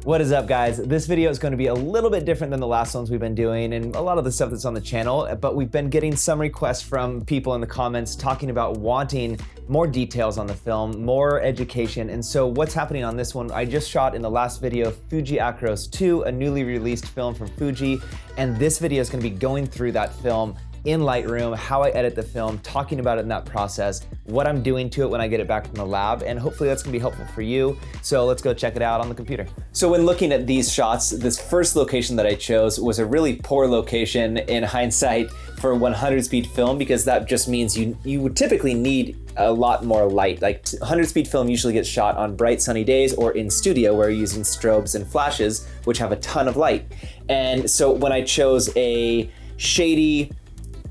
What is up, guys? This video is going to be a little bit different than the last ones we've been doing and a lot of the stuff that's on the channel, but we've been getting some requests from people in the comments talking about wanting more details on the film, more education. And so what's happening on this one, I just shot in the last video Fuji Acros 2, a newly released film from Fuji, and this video is going to be going through that film in Lightroom, how I edit the film, talking about it in that process, what I'm doing to it when I get it back from the lab, and hopefully that's gonna be helpful for you. So let's go check it out on the computer. So when looking at these shots, this first location that I chose was a really poor location in hindsight for 100 speed film, because that just means you would typically need a lot more light. Like 100 speed film usually gets shot on bright sunny days or in studio where you're using strobes and flashes, which have a ton of light. And so when I chose a shady,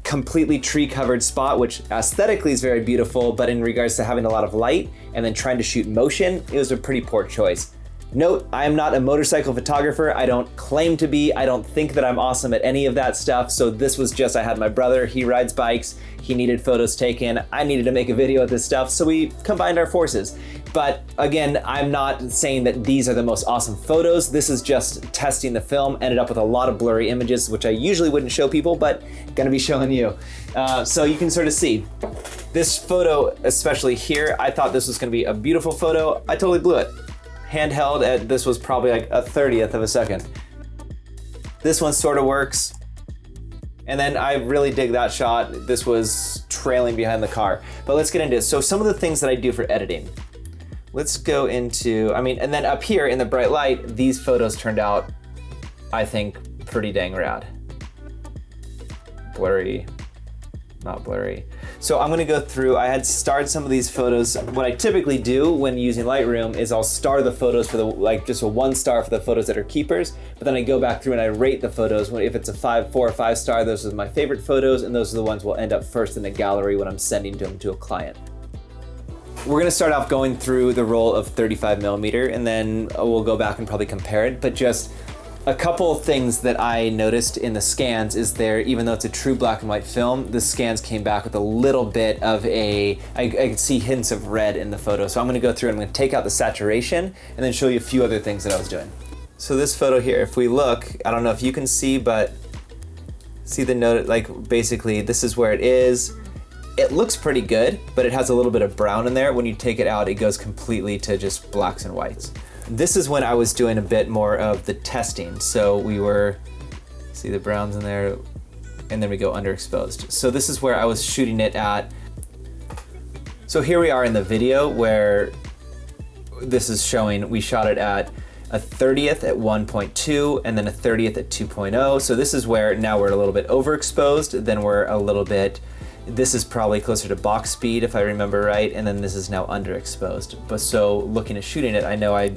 completely tree covered spot, which aesthetically is very beautiful, but in regards to having a lot of light and then trying to shoot motion, it was a pretty poor choice. Note, I am not a motorcycle photographer. I don't claim to be. I don't think that I'm awesome at any of that stuff. So this was just, I had my brother, he rides bikes, he needed photos taken. I needed to make a video of this stuff, so we combined our forces. But again, I'm not saying that these are the most awesome photos. This is just testing the film, ended up with a lot of blurry images, which I usually wouldn't show people, but gonna be showing you. So you can sort of see. This photo, especially here, I thought this was gonna be a beautiful photo. I totally blew it. Handheld, this was probably like a 30th of a second. This one sort of works. And then I really dig that shot. This was trailing behind the car. But let's get into it. So some of the things that I do for editing. Let's go into, and then up here in the bright light, these photos turned out, I think, pretty dang rad. Blurry, not blurry. So I'm gonna go through, I had starred some of these photos. What I typically do when using Lightroom is I'll star the photos for just a 1 star for the photos that are keepers, but then I go back through and I rate the photos. If it's a 4 or 5 star, those are my favorite photos, and those are the ones will end up first in the gallery when I'm sending them to a client. We're gonna start off going through the roll of 35mm, and then we'll go back and probably compare it, but just a couple of things that I noticed in the scans is even though it's a true black and white film, the scans came back with a little bit of I could see hints of red in the photo. So I'm gonna go through and I'm gonna take out the saturation and then show you a few other things that I was doing. So this photo here, if we look, I don't know if you can see, but see the note, like basically this is where it is. It looks pretty good, but it has a little bit of brown in there. When you take it out, it goes completely to just blacks and whites. This is when I was doing a bit more of the testing. So see the browns in there, and then we go underexposed. So this is where I was shooting it at. So here we are in the video where this is showing, we shot it at a 30th at 1.2 and then a 30th at 2.0. So this is where now we're a little bit overexposed, then we're a little bit, this is probably closer to box speed if I remember right, and then this is now underexposed. But so looking at shooting it, I know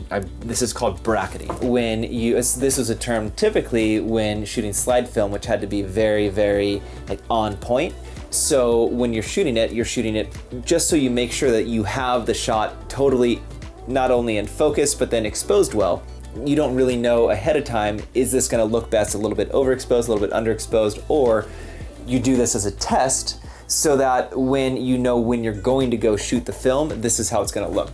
this is called bracketing. This was a term typically when shooting slide film, which had to be very, very like on point. So when you're shooting it just so you make sure that you have the shot totally not only in focus, but then exposed well. You don't really know ahead of time, is this gonna look best a little bit overexposed, a little bit underexposed, or you do this as a test so that when you know when you're going to go shoot the film, this is how it's gonna look.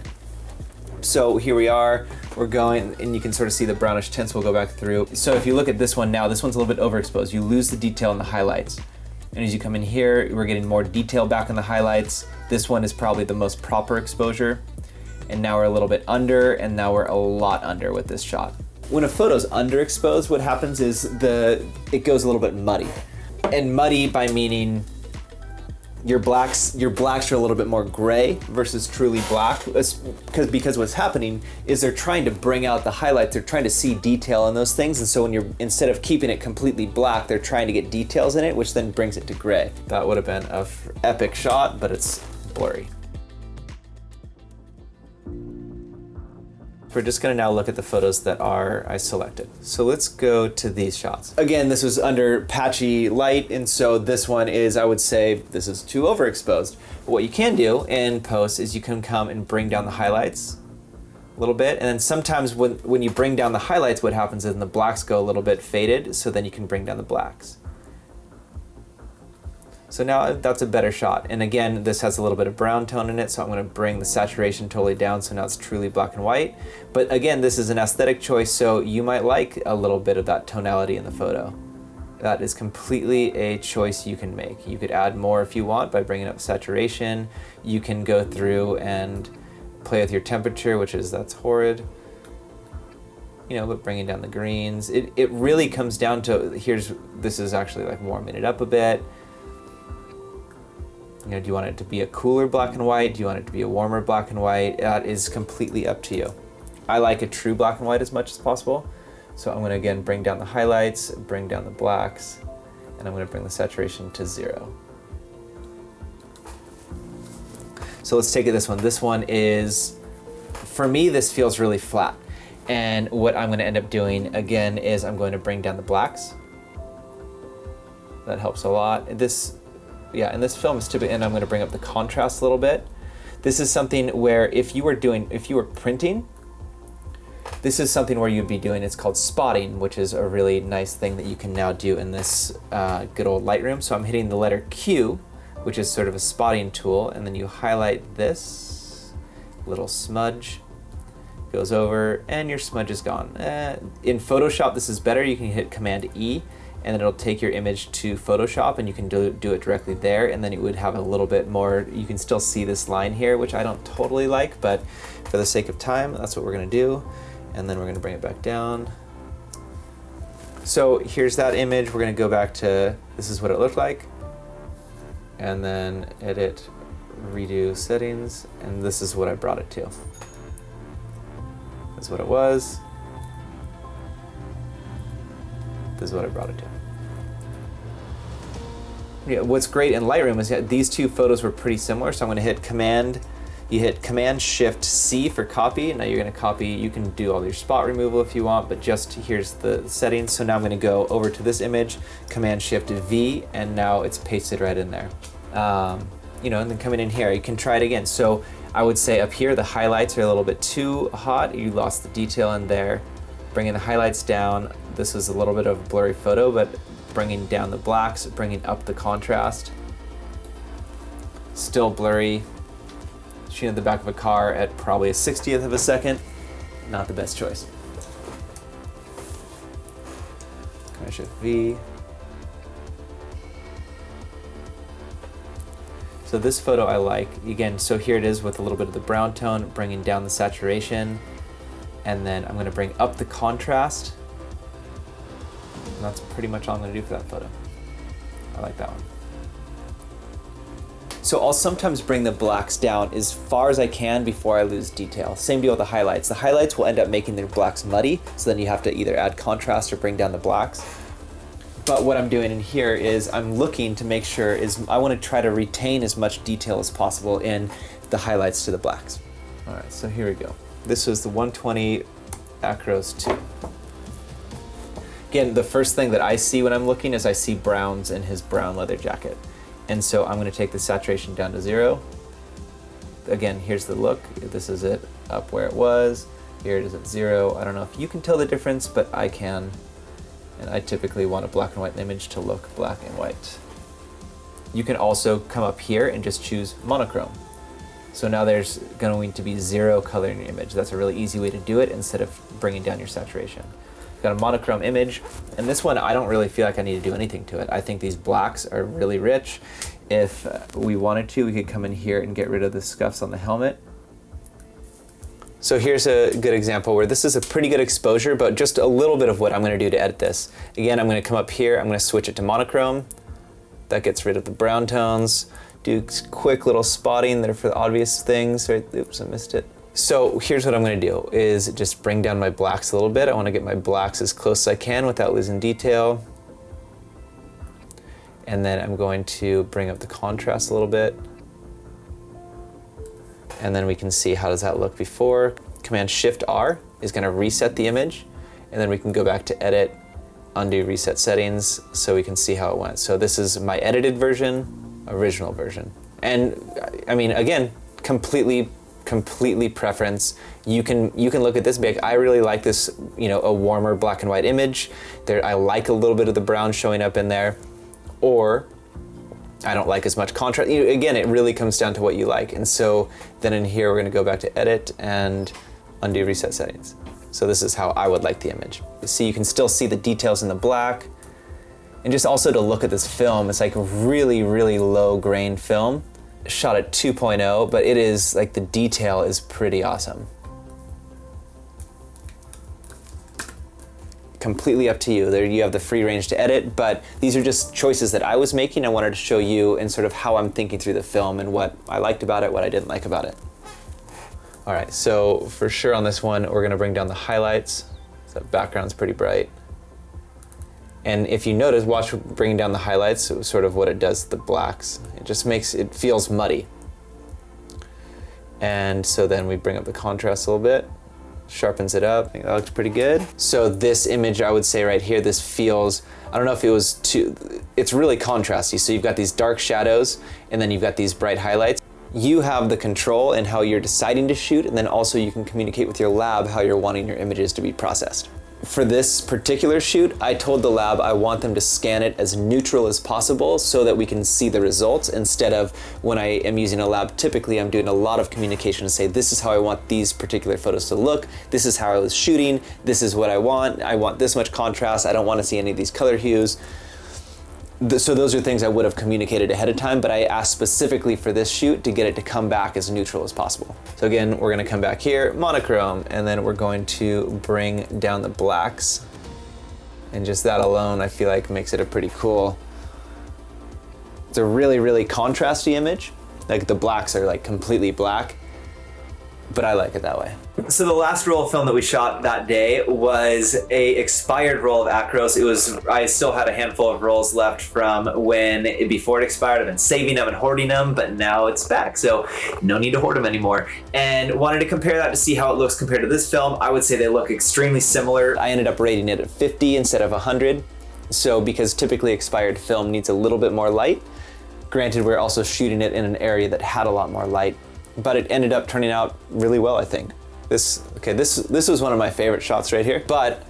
So here we are, we're going, and you can sort of see the brownish tints. We'll go back through. So if you look at this one now, this one's a little bit overexposed. You lose the detail in the highlights. And as you come in here, we're getting more detail back in the highlights. This one is probably the most proper exposure. And now we're a little bit under, and now we're a lot under with this shot. When a photo's underexposed, what happens is it goes a little bit muddy. And muddy by meaning your blacks are a little bit more gray versus truly black, because what's happening is they're trying to bring out the highlights, they're trying to see detail in those things, and so when instead of keeping it completely black, they're trying to get details in it, which then brings it to gray. That would have been an epic shot, but it's blurry. We're just gonna now look at the photos that I selected. So let's go to these shots. Again, this was under patchy light, and so this one is, I would say, this is too overexposed. But what you can do in post is you can come and bring down the highlights a little bit, and then sometimes when you bring down the highlights, what happens is the blacks go a little bit faded, so then you can bring down the blacks. So now that's a better shot. And again, this has a little bit of brown tone in it, so I'm gonna bring the saturation totally down so now it's truly black and white. But again, this is an aesthetic choice, so you might like a little bit of that tonality in the photo. That is completely a choice you can make. You could add more if you want by bringing up saturation. You can go through and play with your temperature, that's horrid. You know, but bringing down the greens. It really comes down to, this is actually like warming it up a bit. You know, do you want it to be a cooler black and white? Do you want it to be a warmer black and white? That is completely up to you. I like a true black and white as much as possible. So I'm gonna again bring down the highlights, bring down the blacks, and I'm gonna bring the saturation to 0. So let's take it this one. This one is, for me, this feels really flat. And what I'm gonna end up doing again is I'm going to bring down the blacks. That helps a lot. And this film is typically, and I'm gonna bring up the contrast a little bit. This is something where if you were printing, this is something where you'd be doing, it's called spotting, which is a really nice thing that you can now do in this good old Lightroom. So I'm hitting the letter Q, which is sort of a spotting tool, and then you highlight this little smudge, goes over, and your smudge is gone. In Photoshop, this is better. You can hit Command E, and then it'll take your image to Photoshop, and you can do it directly there, and then it would have a little bit more, you can still see this line here, which I don't totally like, but for the sake of time, that's what we're gonna do. And then we're gonna bring it back down. So here's that image. We're gonna go back to, this is what it looked like. And then edit, redo settings, and this is what I brought it to. This is what it was. This is what I brought it to. Yeah, what's great in Lightroom is that these two photos were pretty similar, so I'm gonna hit you hit Command-Shift-C for copy. Now you're gonna copy, you can do all your spot removal if you want, but just here's the settings. So now I'm gonna go over to this image, Command-Shift-V, and now it's pasted right in there. You know, and then coming in here, you can try it again. So I would say up here, the highlights are a little bit too hot. You lost the detail in there. Bringing the highlights down. This is a little bit of a blurry photo, but bringing down the blacks, bringing up the contrast. Still blurry. Shooting at the back of a car at probably a 60th of a second. Not the best choice. Command-Shift-V. So this photo I like. Again, so here it is with a little bit of the brown tone, bringing down the saturation. And then I'm gonna bring up the contrast. And that's pretty much all I'm gonna do for that photo. I like that one. So I'll sometimes bring the blacks down as far as I can before I lose detail. Same deal with the highlights. The highlights will end up making their blacks muddy, so then you have to either add contrast or bring down the blacks. But what I'm doing in here is I'm looking to make sure I wanna try to retain as much detail as possible in the highlights to the blacks. All right, so here we go. This was the 120 Acros 2. Again, the first thing that I see when I'm looking is I see Browns in his brown leather jacket. And so I'm gonna take the saturation down to 0. Again, here's the look. This is it up where it was. Here it is at 0. I don't know if you can tell the difference, but I can. And I typically want a black and white image to look black and white. You can also come up here and just choose monochrome. So now there's going to be 0 color in your image. That's a really easy way to do it instead of bringing down your saturation. Got a monochrome image, and this one I don't really feel like I need to do anything to it. I think these blacks are really rich. If we wanted to, we could come in here and get rid of the scuffs on the helmet. So here's a good example where this is a pretty good exposure, but just a little bit of what I'm gonna do to edit this. Again, I'm gonna come up here, I'm gonna switch it to monochrome. That gets rid of the brown tones. Do quick little spotting there for the obvious things, right? Oops, I missed it. So here's what I'm gonna do, is just bring down my blacks a little bit. I wanna get my blacks as close as I can without losing detail. And then I'm going to bring up the contrast a little bit. And then we can see how does that look before. Command-Shift-R is gonna reset the image, and then we can go back to Edit, Undo Reset Settings, so we can see how it went. So this is my edited version, original version. And I mean, again, completely preference. You can look at this and be like, I really like this, you know, a warmer black and white image. I like a little bit of the brown showing up in there. Or I don't like as much contrast. Again, it really comes down to what you like. And so then in here, we're gonna go back to edit and undo reset settings. So this is how I would like the image. See, you can still see the details in the black. And just also to look at this film, it's like really, really low grain film. Shot at 2.0, but it is like the detail is pretty awesome. Completely up to you. There you have the free range to edit, but these are just choices that I was making. I wanted to show you and sort of how I'm thinking through the film and what I liked about it, what I didn't like about it. All right, so for sure on this one, we're gonna bring down the highlights. So that background's pretty bright. And if you notice, watch bringing down the highlights, it was sort of what it does to the blacks. It just makes, it feels muddy. And so then we bring up the contrast a little bit, sharpens it up. I think that looks pretty good. So this image, I would say right here, this feels, I don't know if it was too, it's really contrasty. So you've got these dark shadows and then you've got these bright highlights. You have the control in how you're deciding to shoot, and then also you can communicate with your lab how you're wanting your images to be processed. For this particular shoot, I told the lab I want them to scan it as neutral as possible so that we can see the results, instead of when I am using a lab, typically I'm doing a lot of communication to say, this is how I want these particular photos to look, this is how I was shooting, this is what I want this much contrast, I don't want to see any of these color hues. So those are things I would have communicated ahead of time, but I asked specifically for this shoot to get it to come back as neutral as possible. So again, we're gonna come back here, monochrome, and then we're going to bring down the blacks. And just that alone, I feel like makes it a pretty cool, it's a really, really contrasty image. Like the blacks are like completely black, but I like it that way. So the last roll of film that we shot that day was a expired roll of Acros. It was, I still had a handful of rolls left from before it expired. I've been saving them and hoarding them, but now it's back. So no need to hoard them anymore. And wanted to compare that to see how it looks compared to this film. I would say they look extremely similar. I ended up rating it at 50 instead of 100. So because typically expired film needs a little bit more light. Granted, we're also shooting it in an area that had a lot more light, but it ended up turning out really well, I think. This was one of my favorite shots right here, but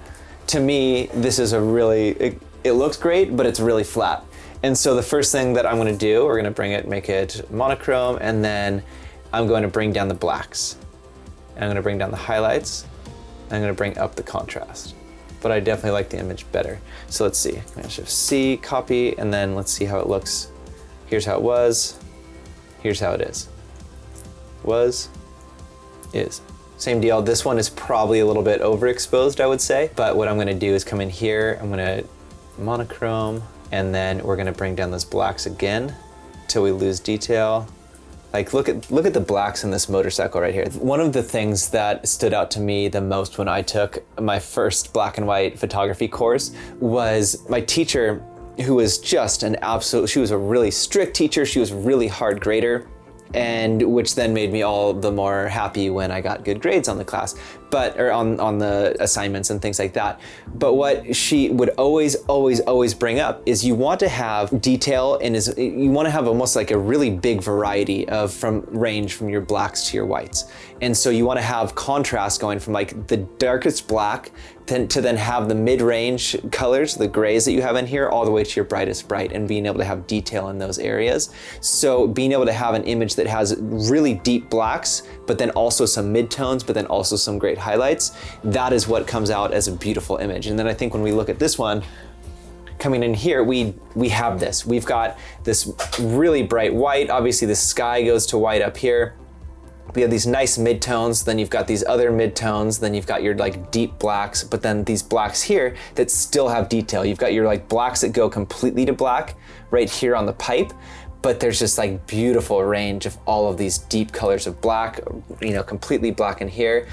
to me, this is a really, it looks great, but it's really flat. And so the first thing that I'm gonna do, we're gonna make it monochrome, and then I'm going to bring down the blacks. And I'm gonna bring down the highlights, and I'm gonna bring up the contrast. But I definitely like the image better. So let's see, I'm gonna Shift C, copy, and then let's see how it looks. Here's how it was, here's how it is. Was, is. Same deal, this one is probably a little bit overexposed, I would say, but what I'm gonna do is come in here, I'm gonna monochrome, and then we're gonna bring down those blacks again till we lose detail. Like look at the blacks in this motorcycle right here. One of the things that stood out to me the most when I took my first black and white photography course was my teacher, who was just an absolute, she was a really strict teacher, she was a really hard grader, and which then made me all the more happy when I got good grades on the class, or on the assignments and things like that. But what she would always bring up is you want to have detail, and you want to have almost like a really big variety from your blacks to your whites. And so you want to have contrast going from like the darkest black to then have the mid-range colors, the grays that you have in here, all the way to your brightest bright, and being able to have detail in those areas. So being able to have an image that has really deep blacks, but then also some midtones, but then also some great highlights, that is what comes out as a beautiful image. And then I think when we look at this one, coming in here, we have this. We've got this really bright white. Obviously the sky goes to white up here. We have these nice midtones, then you've got these other midtones, then you've got your like deep blacks, but then these blacks here that still have detail. You've got your like blacks that go completely to black right here on the pipe, but there's just like beautiful range of all of these deep colors of black, completely black in here.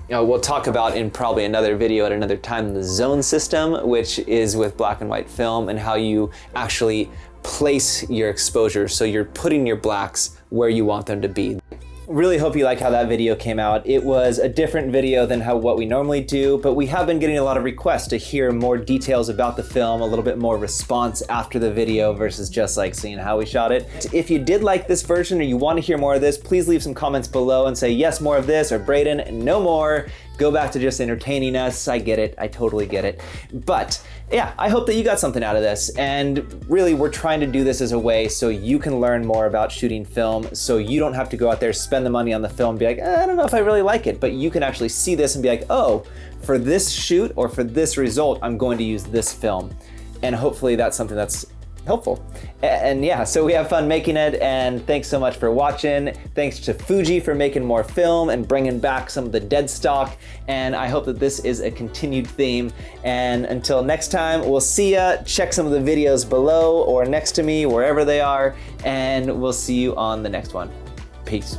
We'll talk about in probably another video at another time the zone system, which is with black and white film, and how you actually place your exposure. So you're putting your blacks where you want them to be. Really hope you like how that video came out. It was a different video than what we normally do, but we have been getting a lot of requests to hear more details about the film, a little bit more response after the video versus just like seeing how we shot it. If you did like this version or you want to hear more of this, please leave some comments below and say yes, more of this, or Braedon, no more. go back to just entertaining us. I get it, I totally get it. But yeah, I hope that you got something out of this. And really, we're trying to do this as a way so you can learn more about shooting film, so you don't have to go out there, spend the money on the film, and be like, I don't know if I really like it, but you can actually see this and be like, oh, for this shoot or for this result, I'm going to use this film. And hopefully that's something that's helpful. And yeah, so we have fun making it, and thanks so much for watching. Thanks to Fuji for making more film and bringing back some of the dead stock, and I hope that this is a continued theme. And until next time, we'll see ya. Check some of the videos below or next to me, wherever they are, and we'll see you on the next one. Peace.